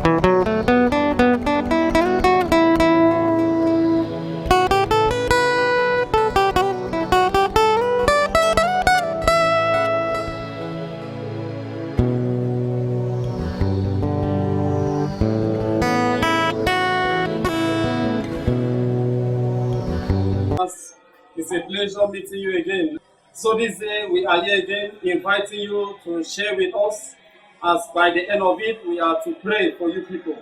It's a pleasure meeting you again. So this day we are here again inviting you to share with us as by the end of it we are to pray for you people.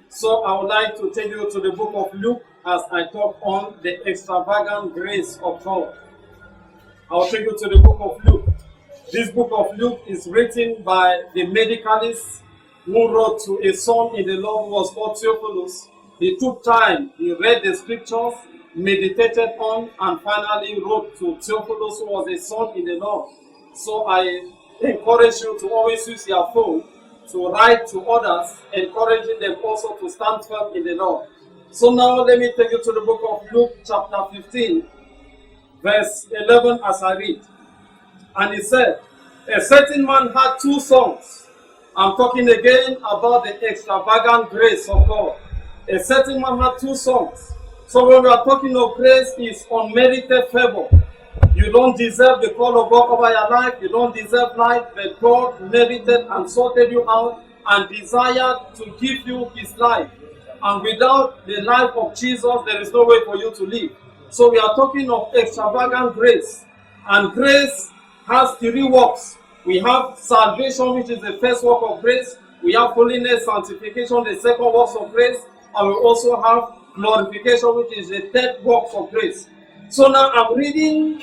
So I would like to take you to the book of Luke as I talk on the extravagant grace of God. I'll take you to the book of Luke. This book of Luke is written by the medicalist who wrote to a son in the Lord who was called Theophilus. He took time, he read the scriptures, meditated on, and finally wrote to Theophilus, who was a son in the Lord. So I encourage you to always use your phone to write to others, encouraging them also to stand firm in the Lord. So now let me take you to the book of Luke chapter 15, verse 11 as I read. And he said, a certain man had two sons. I'm talking again about the extravagant grace of God. A certain man had two sons. So when we are talking of grace, it's unmerited favor. You don't deserve the call of God over your life. You don't deserve life, but God merited and sorted you out and desired to give you his life. And without the life of Jesus, there is no way for you to live. So we are talking of extravagant grace. And grace has three works. We have salvation, which is the first work of grace. We have holiness, sanctification, the second work of grace. And we also have glorification, which is the third work of grace. So now I'm reading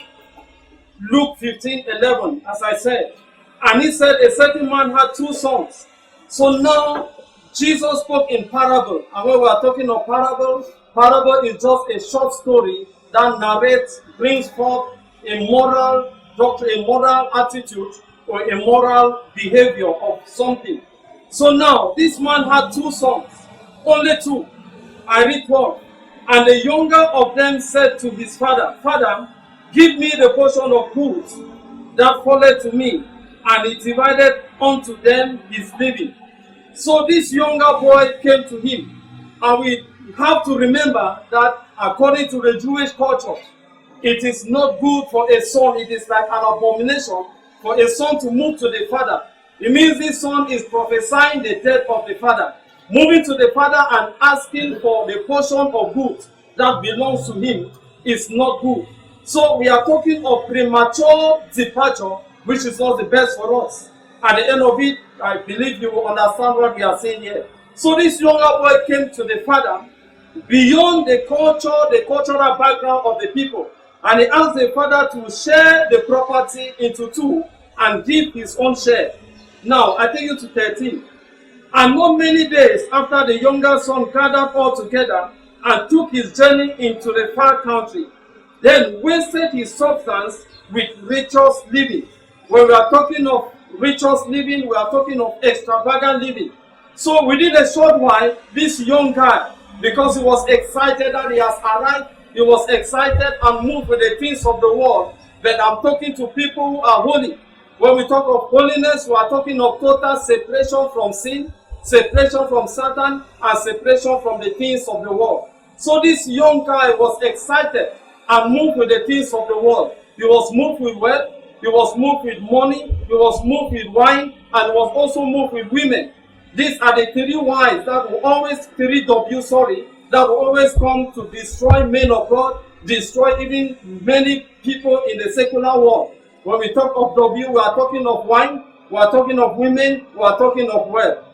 Luke 15:11, as I said. And he said, a certain man had two sons. So now Jesus spoke in parable. And when we are talking of parable is just a short story that narrates, brings forth a moral doctrine, a moral attitude, or a moral behavior of something. So now this man had two sons, only two. I read 12. And the younger of them said to his father, Father, give me the portion of goods that falleth to me. And he divided unto them his living. So this younger boy came to him. And we have to remember that according to the Jewish culture, it is not good for a son. It is like an abomination for a son to move to the father. It means this son is prophesying the death of the father, moving to the father and asking for the portion of goods that belongs to him is not good. So we are talking of premature departure, which is not the best for us. At the end of it, I believe you will understand what we are saying here. So this younger boy came to the father beyond the culture, the cultural background of the people. And he asked the father to share the property into two and give his own share. Now, I take you to 13. And not many days after, the younger son gathered all together and took his journey into the far country, then wasted his substance with riotous living. When we are talking of riotous living, we are talking of extravagant living. So within a short while, this young guy, because he was excited that he has arrived, he was excited and moved with the things of the world. But I'm talking to people who are holy. When we talk of holiness, we are talking of total separation from sin, separation from Satan, and separation from the things of the world. So this young guy was excited and moved with the things of the world. He was moved with wealth, he was moved with money, he was moved with wine, and he was also moved with women. These are the three Y's that will always, that will always come to destroy men of God, destroy even many people in the secular world. When we talk of W, we are talking of wine, we are talking of women, we are talking of wealth.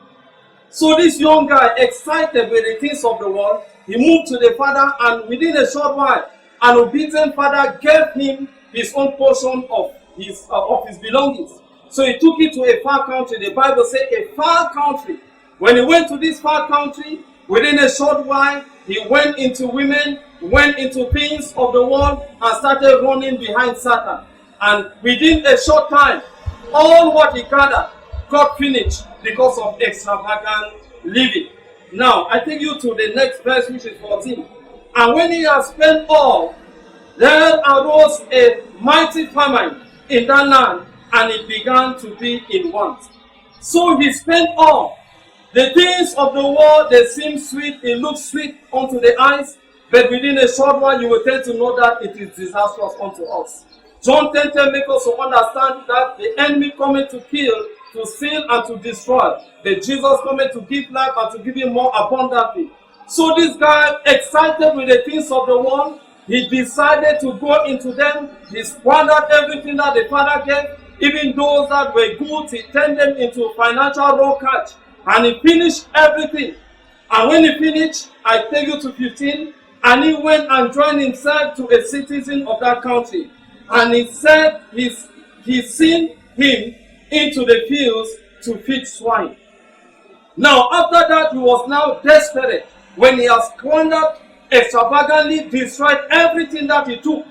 So this young guy, excited with the things of the world, he moved to the father, and within a short while, an obedient father gave him his own portion of his belongings. So he took it to a far country. The Bible says a far country. When he went to this far country, within a short while, he went into women, went into things of the world, and started running behind Satan. And within a short time, all what he gathered got finished because of extravagant living. Now, I take you to the next verse, which is 14. And when he had spent all, there arose a mighty famine in that land, and it began to be in want. So he spent all. The things of the world, they seem sweet, it looks sweet unto the eyes, but within a short while you will tend to know that it is disastrous unto us. John 10:10 makes us to understand that the enemy coming to kill, to steal, and to destroy. But Jesus coming to give life and to give it more abundantly. So this guy, excited with the things of the world, he decided to go into them. He squandered everything that the Father gave, even those that were good. He turned them into financial roll catch. And he finished everything. And when he finished, I take you to 15, and he went and joined himself to a citizen of that country. And he said he sent him into the fields to feed swine. Now, after that, he was now desperate when he has squandered, extravagantly destroyed everything that he took.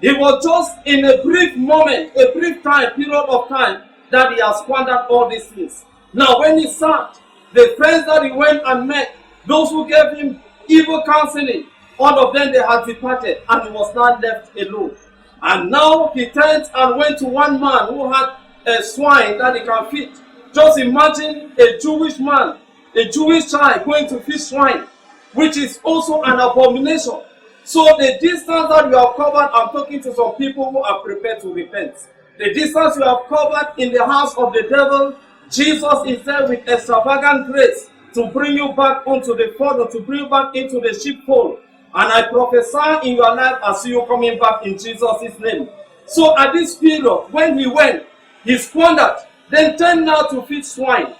It was just in a brief moment, a brief period of time, that he has squandered all these things. Now, when he sat, the friends that he went and met, those who gave him evil counseling, all of them, they had departed, and he was now left alone. And now he turned and went to one man who had a swine that he can feed. Just imagine a Jewish man, a Jewish child going to feed swine, which is also an abomination. So the distance that you have covered, I'm talking to some people who are prepared to repent. The distance you have covered in the house of the devil, Jesus is there with extravagant grace to bring you back onto the fold, to bring you back into the sheepfold. And I prophesy in your life, I see you coming back in Jesus' name. So at this period, when he went, he squandered, then turned now to feed swine.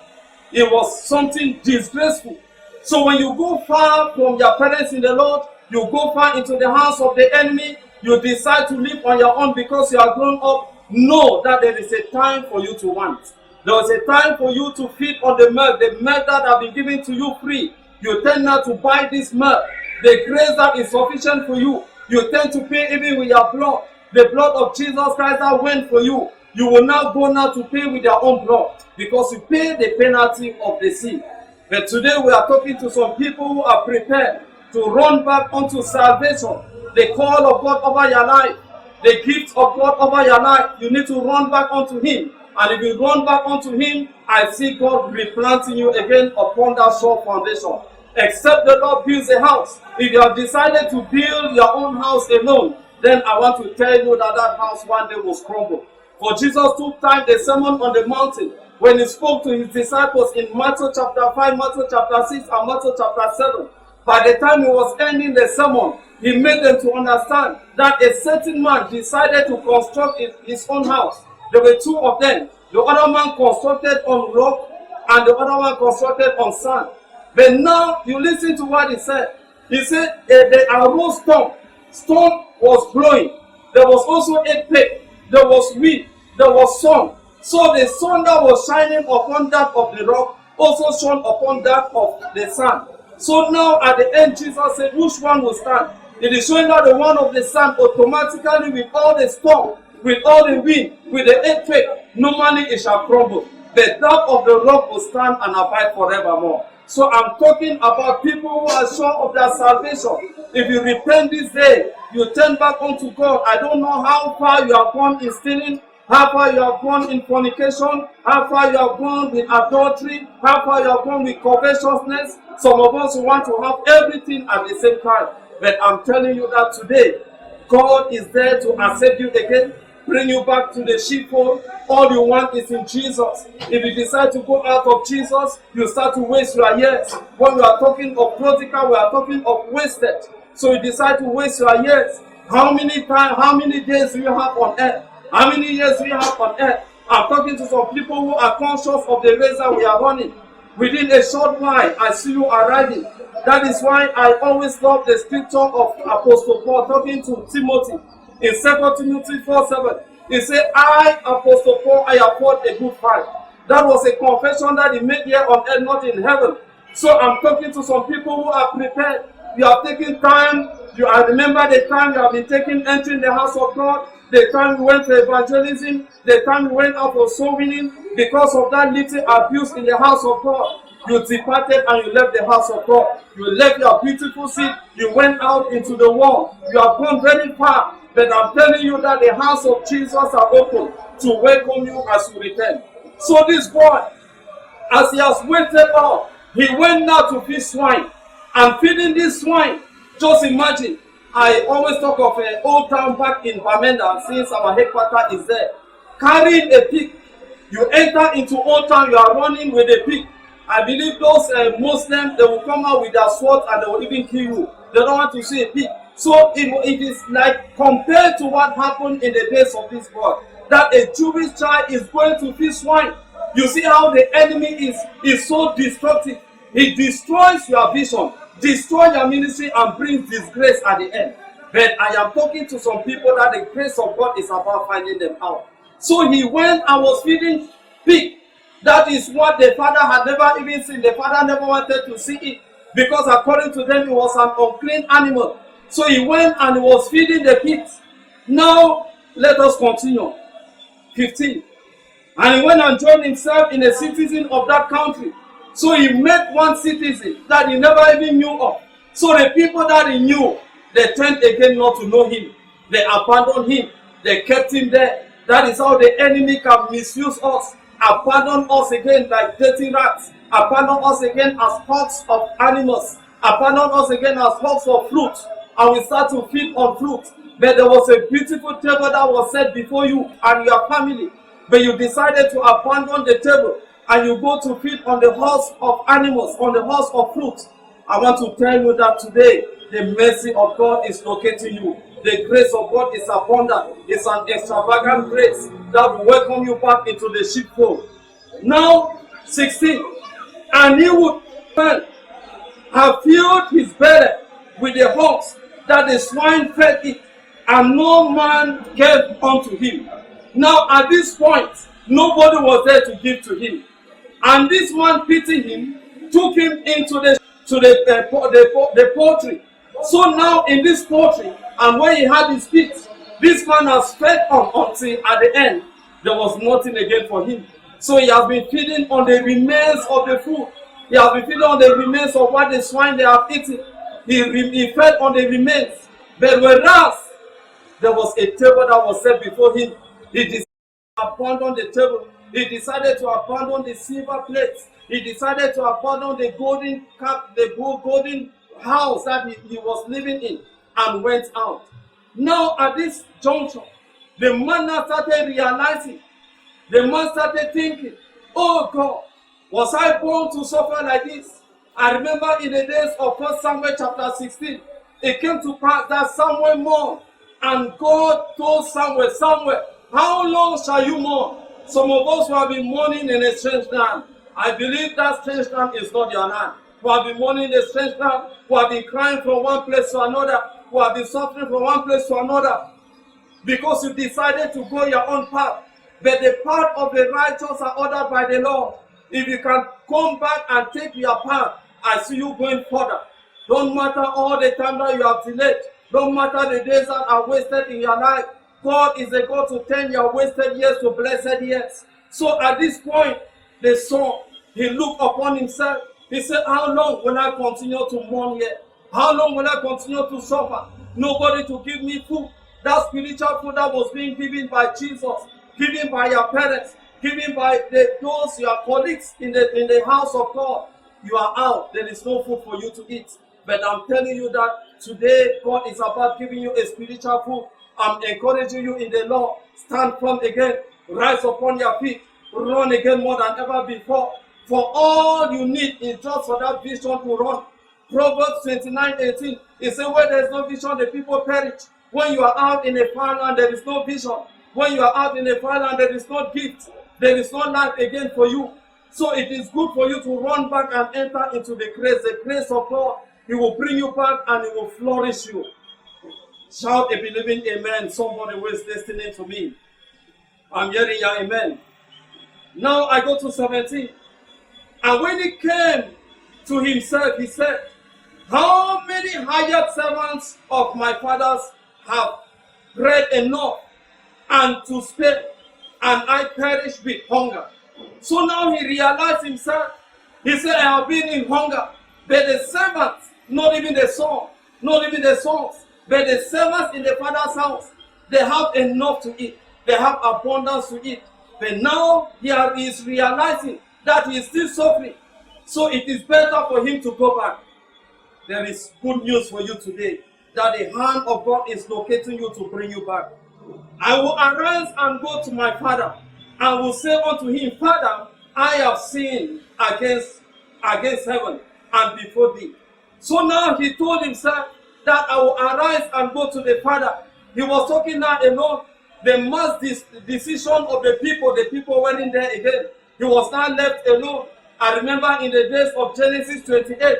It was something disgraceful. So when you go far from your parents in the Lord, you go far into the house of the enemy, you decide to live on your own because you are grown up, know that there is a time for you to want. There is a time for you to feed on the milk that have been given to you free. You tend now to buy this milk. The grace that is sufficient for you, you tend to pay even with your blood. The blood of Jesus Christ that went for you, you will now go now to pay with your own blood because you pay the penalty of the sin. But today we are talking to some people who are prepared to run back unto salvation. The call of God over your life, the gift of God over your life, you need to run back unto Him. And if you run back unto Him, I see God replanting you again upon that sure foundation. Except the Lord builds a house. If you have decided to build your own house alone, then I want to tell you that that house one day will crumble. For Jesus took time, the Sermon on the Mountain, when he spoke to his disciples in Matthew chapter 5, Matthew chapter 6, and Matthew chapter 7. By the time he was ending the sermon, he made them to understand that a certain man decided to construct his own house. There were two of them. The other man constructed on rock, and the other one constructed on sand. But now you listen to what he said. He said there arose storm. Storm was blowing. There was also earthquake. There was wind. There was sun. So the sun that was shining upon that of the rock also shone upon that of the sand. So now at the end, Jesus said, which one will stand? It is showing that the one of the sand automatically, with all the storm, with all the wind, with the earthquake, normally it shall crumble. But that of the rock will stand and abide forevermore. So I'm talking about people who are sure of their salvation. If you repent this day, you turn back unto God. I don't know how far you have gone in stealing, how far you have gone in fornication, how far you have gone with adultery, how far you have gone with covetousness. Some of us want to have everything at the same time. But I'm telling you that today, God is there to accept you again, bring you back to the sheepfold. All you want is in Jesus. If you decide to go out of Jesus, you start to waste your years. When we are talking of prodigal, we are talking of wasted. So you decide to waste your years. How many days do you have on earth? How many years do you have on earth? I'm talking to some people who are conscious of the race that we are running. Within a short while, I see you arriving. That is why I always love the scripture of Apostle Paul talking to Timothy. In 2 Timothy 4:7, he said, I, Apostle Paul, I have fought a good fight. That was a confession that he made here on earth, not in heaven. So I'm talking to some people who are prepared. You have taken time. I remember the time you have been entering the house of God, the time you went to evangelism, the time you went out for soul winning. Because of that little abuse in the house of God, you departed and you left the house of God. You left your beautiful seat. You went out into the world. You have gone very far. But I'm telling you that the house of Jesus are open to welcome you as you return. So this boy, as he has waited up, He went now to feed swine. And feeding this swine, just imagine, I always talk of an old town back in Bamenda, since our headquarters is there. Carrying a pig. You enter into old town, you are running with a pig. I believe those Muslims, they will come out with their sword and they will even kill you. They don't want to see a pig. So it is like compared to what happened in the days of this world, that a Jewish child is going to feed swine. You see how the enemy is so destructive. He destroys your vision, destroys your ministry, and brings disgrace at the end. But I am talking to some people that the grace of God is about finding them out. So he went and was feeding pig. That is what the father had never even seen. The father never wanted to see it, because according to them, it was an unclean animal. So he went and he was feeding the pigs. Now, let us continue. 15. And he went and joined himself in a citizen of that country. So he met one citizen that he never even knew of. So the people that he knew, they turned again not to know him. They abandoned him. They kept him there. That is how the enemy can misuse us. Abandon us again like dirty rats. Abandon us again as hogs of animals. Abandon us again as hogs of fruit. And we start to feed on fruit. But there was a beautiful table that was set before you and your family. But you decided to abandon the table and you go to feed on the horse of animals, on the horse of fruit. I want to tell you that today, the mercy of God is locating you. The grace of God is abundant. It's an extravagant grace that will welcome you back into the sheepfold. Now, 16. And he would have filled his belly with the hogs that the swine fed it, and no man gave unto him. Now, at this point, nobody was there to give to him. And this man pitied him, took him into the poultry. So now in this poultry, and when he had his feet, this man has fed on until at the end, there was nothing again for him. So he has been feeding on the remains of the food. He has been feeding on the remains of what the swine they have eaten. He fed on the remains. But whereas there was a table that was set before him, he decided to abandon the table. He decided to abandon the silver plates. He decided to abandon the golden cup, the golden house that he was living in, and went out. Now at this juncture, the man now started realizing, the man started thinking, oh God, was I born to suffer like this? I remember in the days of 1 Samuel chapter 16, it came to pass that Samuel mourned, and God told Samuel, Samuel, how long shall you mourn? Some of us who have been mourning in a strange land. I believe that strange land is not your land. Who have been mourning in a strange land, who have been crying from one place to another, who have been suffering from one place to another, because you decided to go your own path. But the path of the righteous are ordered by the Lord. If you can come back and take your path, I see you going further. Don't matter all the time that you have delayed. Don't matter the days that are wasted in your life. God is a God to turn your wasted years to blessed years. So at this point, the son, he looked upon himself. He said, how long will I continue to mourn here? How long will I continue to suffer? Nobody to give me food. That spiritual food that was being given by Jesus, given by your parents, given by those your colleagues in the house of God. You are out. There is no food for you to eat. But I'm telling you that today God is about giving you a spiritual food. I'm encouraging you in the Lord. Stand firm again. Rise upon your feet. Run again more than ever before. For all you need is just for that vision to run. Proverbs 29:18. It says, where there is no vision, the people perish. When you are out in a far land, there is no vision. When you are out in a far land, there is no gift. There is no life again for you. So it is good for you to run back and enter into the grace of God. He will bring you back and He will flourish you. Shout a believing amen. Somebody who is listening to me. I'm hearing your amen. Now I go to 17. And when he came to himself, he said, how many hired servants of my fathers have bread enough and to spare, and I perish with hunger? So now he realized himself. He said, I have been in hunger. But the servants, not even the son, not even the sons, but the servants in the father's house, they have enough to eat. They have abundance to eat. But now he is realizing that he is still suffering. So it is better for him to go back. There is good news for you today, that the hand of God is locating you to bring you back. I will arise and go to my father, and will say unto him, Father, I have sinned against heaven and before thee. So now he told himself that I will arise and go to the father. He was talking now alone. The mass decision of the people went in there again. He was now left alone. I remember in the days of Genesis 28,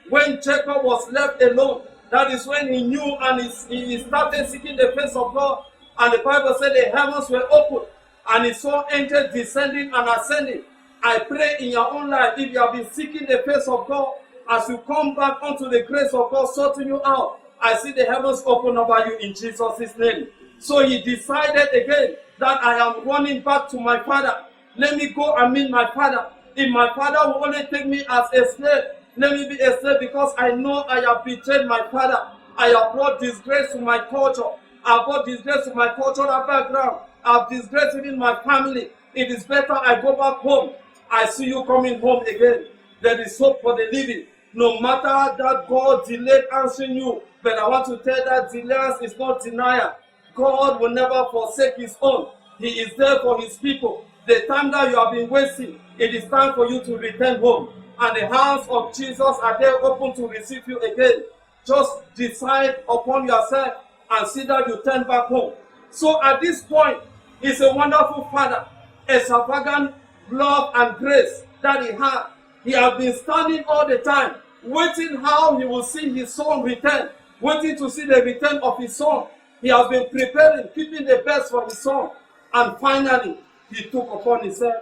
when Jacob was left alone, that is when he knew and he started seeking the face of God. And the Bible said the heavens were open, and he saw angels descending and ascending. I pray in your own life, if you have been seeking the face of God, as you come back onto the grace of God sorting you out, I see the heavens open over you in Jesus' name. So he decided again that I am running back to my father. Let me go and meet my father. If my father will only take me as a slave, let me be a slave, because I know I have betrayed my father. I have brought disgrace to my culture. I have brought disgrace to my cultural background. I have disgraced even my family. It is better I go back home. I see you coming home again. There is hope for the living. No matter that God delayed answering you, but I want to tell you that delay is not denial. God will never forsake his own. He is there for his people. The time that you have been wasting, it is time for you to return home. And the hands of Jesus are there open to receive you again. Just decide upon yourself and see that you turn back home. So at this point, he's a wonderful father, extravagant love and grace that he had. He has been standing all the time, waiting how he will see his son return, waiting to see the return of his son. He has been preparing, keeping the best for his son. And finally, he took upon himself.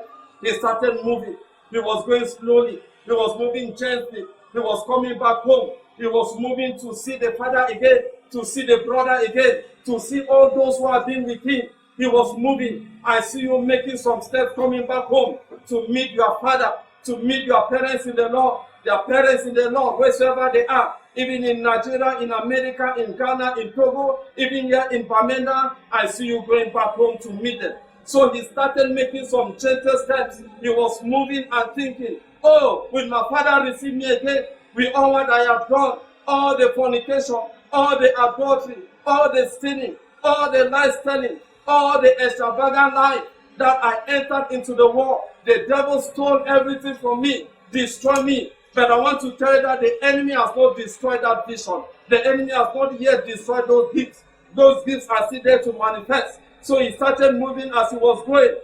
He started moving. He was going slowly. He was moving gently. He was coming back home. He was moving to see the father again, to see the brother again, to see all those who have been with him. He was moving. I see you making some steps coming back home to meet your father, to meet your parents in the Lord, their parents in the Lord, wherever they are. Even in Nigeria, in America, in Ghana, in Togo, even here in Bamenda, I see you going back home to meet them. So he started making some gentle steps. He was moving and thinking, oh, will my father receive me again? With all what I have done, all the fornication, all the adultery, all the stealing, all the lies telling, all the extravagant life that I entered into the world. The devil stole everything from me, destroyed me. But I want to tell you that the enemy has not destroyed that vision. The enemy has not yet destroyed those gifts. Those gifts are still there to manifest. So he started moving as he was going.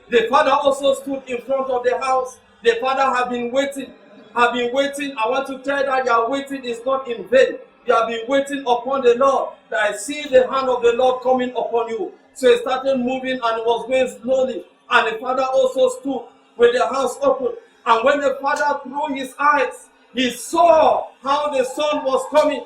The father also stood in front of the house. The father had been waiting. I want to tell you that your waiting is not in vain. You have been waiting upon the Lord. That I see the hand of the Lord coming upon you. So he started moving and was going slowly. And the father also stood with the house open. And when the father threw his eyes, he saw how the son was coming.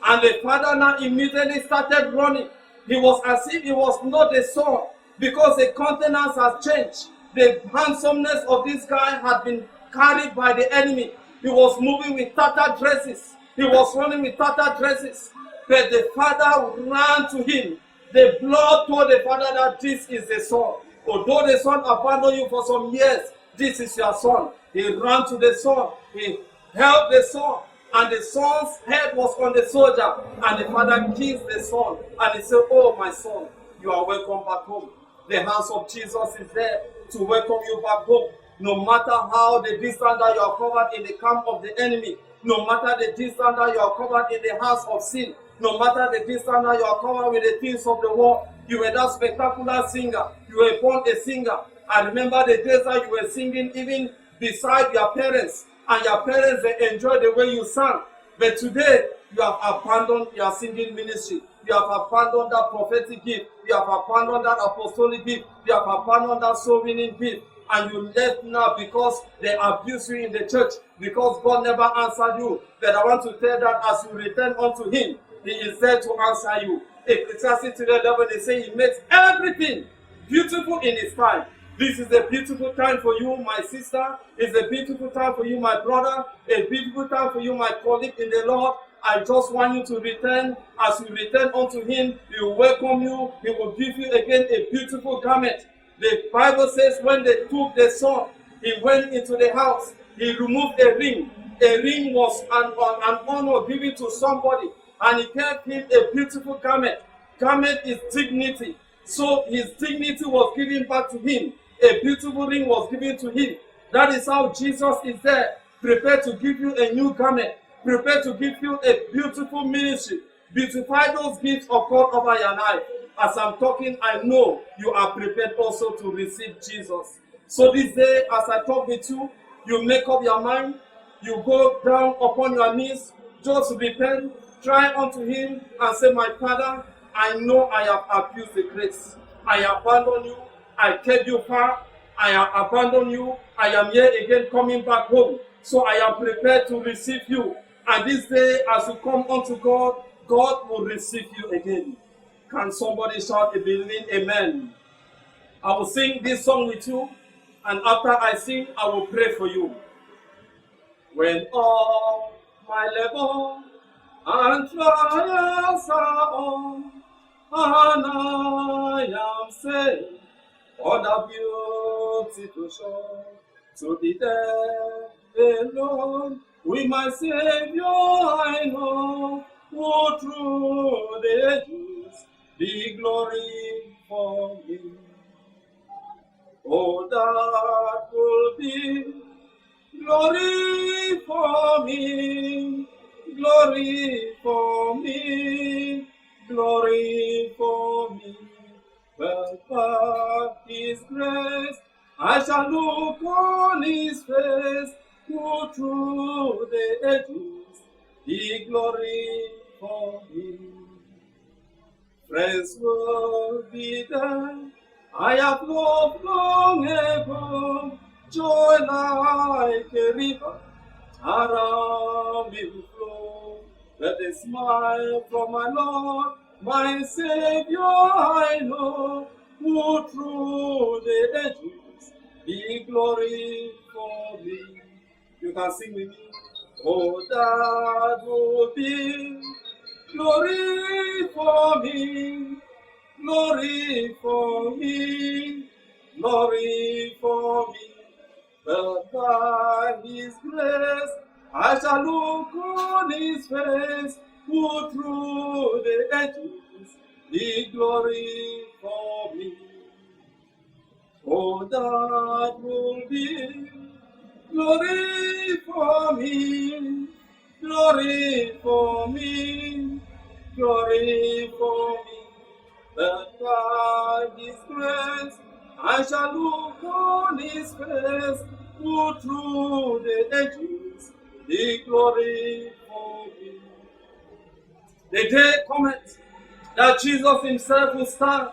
And the father now immediately started running. He was as if he was not the son, because the countenance has changed. The handsomeness of this guy had been carried by the enemy. He was moving with tattered dresses. He was running with tattered dresses. But the father ran to him. The blood told the father that this is the son. Although the son abandoned you for some years, this is your son. He ran to the son. He held the son. And the son's head was on the soldier. And the father kissed the son. And he said, oh, my son, you are welcome back home. The hands of Jesus is there to welcome you back home. No matter how the distance that you are covered in the camp of the enemy, no matter the distance that you are covered in the house of sin, no matter the distance that you are covered with the things of the world, you were that spectacular singer. You were born a singer. I remember the days that you were singing even beside your parents, and your parents, they enjoyed the way you sang. But today, you have abandoned your singing ministry. You have abandoned that prophetic gift. You have abandoned that apostolic gift. You have abandoned that soul winning gift. And you left now because they abuse you in the church, because God never answered you. But I want to tell that as you return unto him, he is there to answer you. Ecclesiastes 3:11, they say he makes everything beautiful in his time. This is a beautiful time for you, my sister. It's a beautiful time for you, my brother. A beautiful time for you, my colleague in the Lord. I just want you to return. As you return unto him, he will welcome you. He will give you again a beautiful garment. The Bible says when they took the son, he went into the house. he removed a ring. A ring was an honor given to somebody, and he gave him a beautiful garment. Garment is dignity. So his dignity was given back to him. A beautiful ring was given to him. That is how Jesus is there, prepared to give you a new garment, prepared to give you a beautiful ministry. Beautify those gifts of God over your life. As I'm talking, I know you are prepared also to receive Jesus. So this day, as I talk with you, you make up your mind, you go down upon your knees, just repent, cry unto him, and say, my Father, I know I have abused the grace. I abandon you. I kept you far. I have abandoned you. I am here again coming back home. So I am prepared to receive you. And this day, as you come unto God, God will receive you again. Can somebody shout a believing amen? I will sing this song with you. And after I sing, I will pray for you. When all my labor and trials are on, and I am saved on a beautiful shore, to be there alone with my Savior I know, who through the ages be glory for me. Oh, that will be glory for me, glory for me, glory for me. When by his grace I shall look on his face, who through the ages be glory for me. Friends will be there, I have loved long ago, joy like a river around me will flow. Let a smile from my Lord, my Savior I know, who through the ages be glory for me. You can sing with me. Oh, that will be glory for me, glory for me, glory for me. But by his grace I shall look on his face, who through the ages be glory for me. Oh, that will be glory for me, glory for me, glory for me. But by his grace I shall look on his face, who through the ages be glory for me. The day cometh that Jesus himself will stand,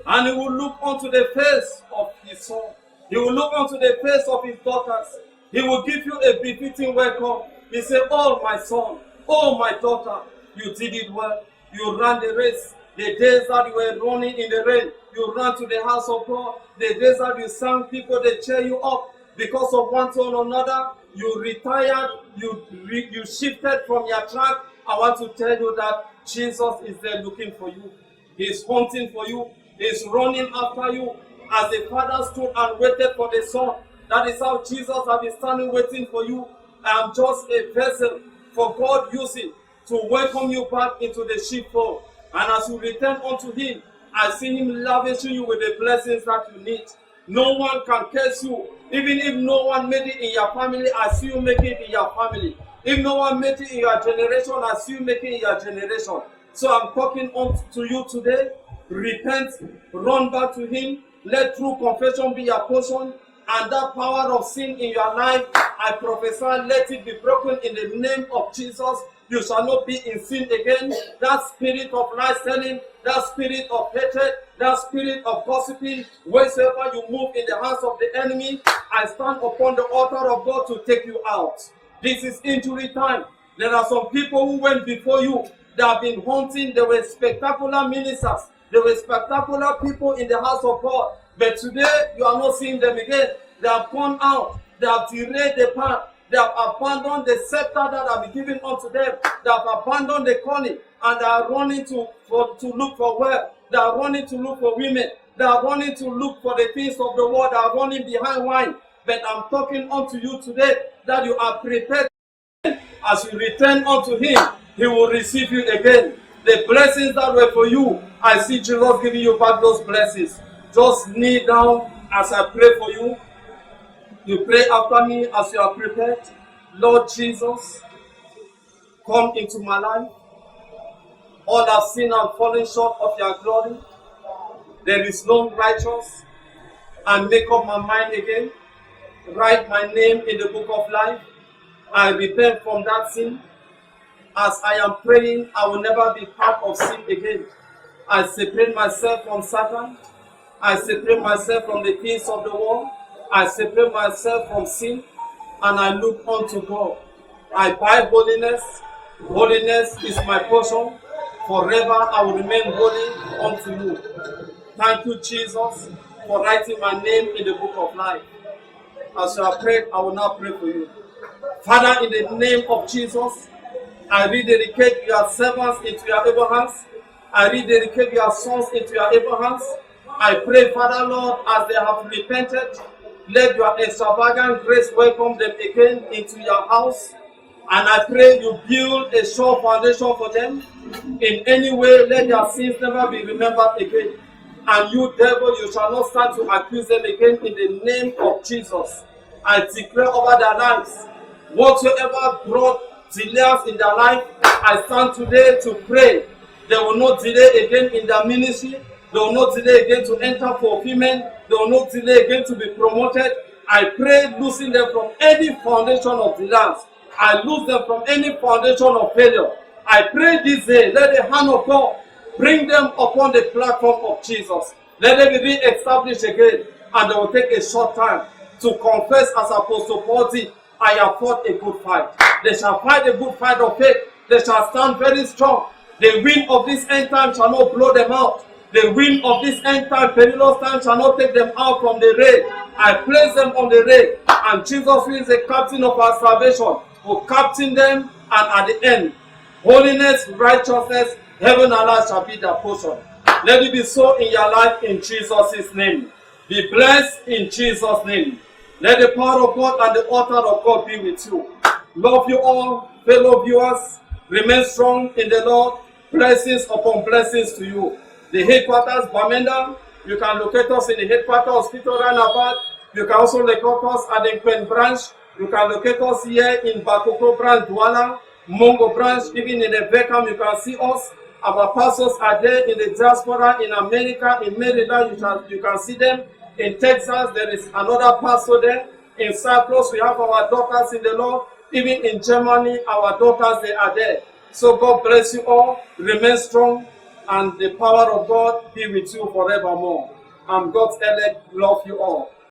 and he will look unto the face of his son. He will look unto the face of his daughters. He will give you a befitting welcome. He said, oh my son, oh my daughter, you did it well. You ran the race. The days that you were running in the rain, you ran to the house of God. The days that you sang, people, they cheer you up. Because of one thing or another, you retired, you shifted from your track. I want to tell you that Jesus is there looking for you. He's hunting for you. He's running after you. As the Father stood and waited for the Son, that is how Jesus has been standing waiting for you. I am just a vessel for God using to welcome you back into the sheepfold. And as you return unto him, I see him lavishing you with the blessings that you need. No one can curse you. Even if no one made it in your family, I see you make it in your family. If no one made it in your generation, I see you make it in your generation. So I'm talking to you today. Repent, run back to him. Let true confession be your portion. And that power of sin in your life, I prophesy, let it be broken in the name of Jesus. You shall not be in sin again. That spirit of lies telling, that spirit of hatred, that spirit of gossiping, wherever you move in the hands of the enemy, I stand upon the altar of God to take you out. This is injury time. There are some people who went before you. They have been hunting. They were spectacular ministers. They were spectacular people in the house of God. But today, you are not seeing them again. They have gone out. They have derailed the path. They have abandoned the scepter that have been given unto them. They have abandoned the calling. And they are running to look for wealth. They are running to look for women. They are running to look for the things of the world. They are running behind wine. But I'm talking unto you today. that you are prepared. As you return unto him, he will receive you again. The blessings that were for you, I see Jesus giving you back those blessings. Just kneel down as I pray for you. You pray after me as you are prepared. Lord Jesus, come into my life. All have sinned and fallen short of your glory. There is none righteous. And make up my mind again. Write my name in the book of life. I repent from that sin. As I am praying, I will never be part of sin again. I separate myself from Satan. I separate myself from the things of the world. I separate myself from sin. And I look unto God. I buy holiness. Holiness is my portion. Forever I will remain holy unto you. Thank you, Jesus, for writing my name in the book of life. As you have prayed, I will now pray for you. Father, in the name of Jesus, I rededicate your servants into your able hands. I rededicate your sons into your able hands. I pray, Father, Lord, as they have repented, let your extravagant grace welcome them again into your house. And I pray you build a sure foundation for them. In any way, let their sins never be remembered again. And you, devil, you shall not start to accuse them again in the name of Jesus. I declare over their lives, whatsoever brought delays in their life, I stand today to pray. They will not delay again in their ministry. They will not delay again to enter fulfillment. They will not delay again to be promoted. I pray losing them from any foundation of delays. I lose them from any foundation of failure. I pray this day, let the hand of God bring them upon the platform of Jesus. Let them be re-established again, and they will take a short time to confess as Apostle Paul did, I have fought a good fight. They shall fight a good fight of faith. They shall stand very strong. The wind of this end time shall not blow them out. The wind of this end time, perilous time, shall not take them out from the rail. I place them on the rail, and Jesus, who is the captain of our salvation, will captain them, and at the end, holiness, righteousness, heaven and earth shall be their portion. Let it be so in your life in Jesus' name. Be blessed in Jesus' name. Let the power of God and the altar of God be with you. Love you all, fellow viewers. Remain strong in the Lord. Blessings upon blessings to you. The headquarters, Bamenda. You can locate us in the headquarters hospital roundabout. You can also locate us at the Queen branch. You can locate us here in Bakoko branch, Douala, Mongo branch, even in the Beckham. You can see us. Our pastors are there in the diaspora, in America, in Maryland. You can see them. In Texas, there is another pastor there. In Cyprus, we have our daughters in the Lord. Even in Germany, our daughters, they are there. So God bless you all. Remain strong, and the power of God be with you forevermore. I'm God's elect. Love you all.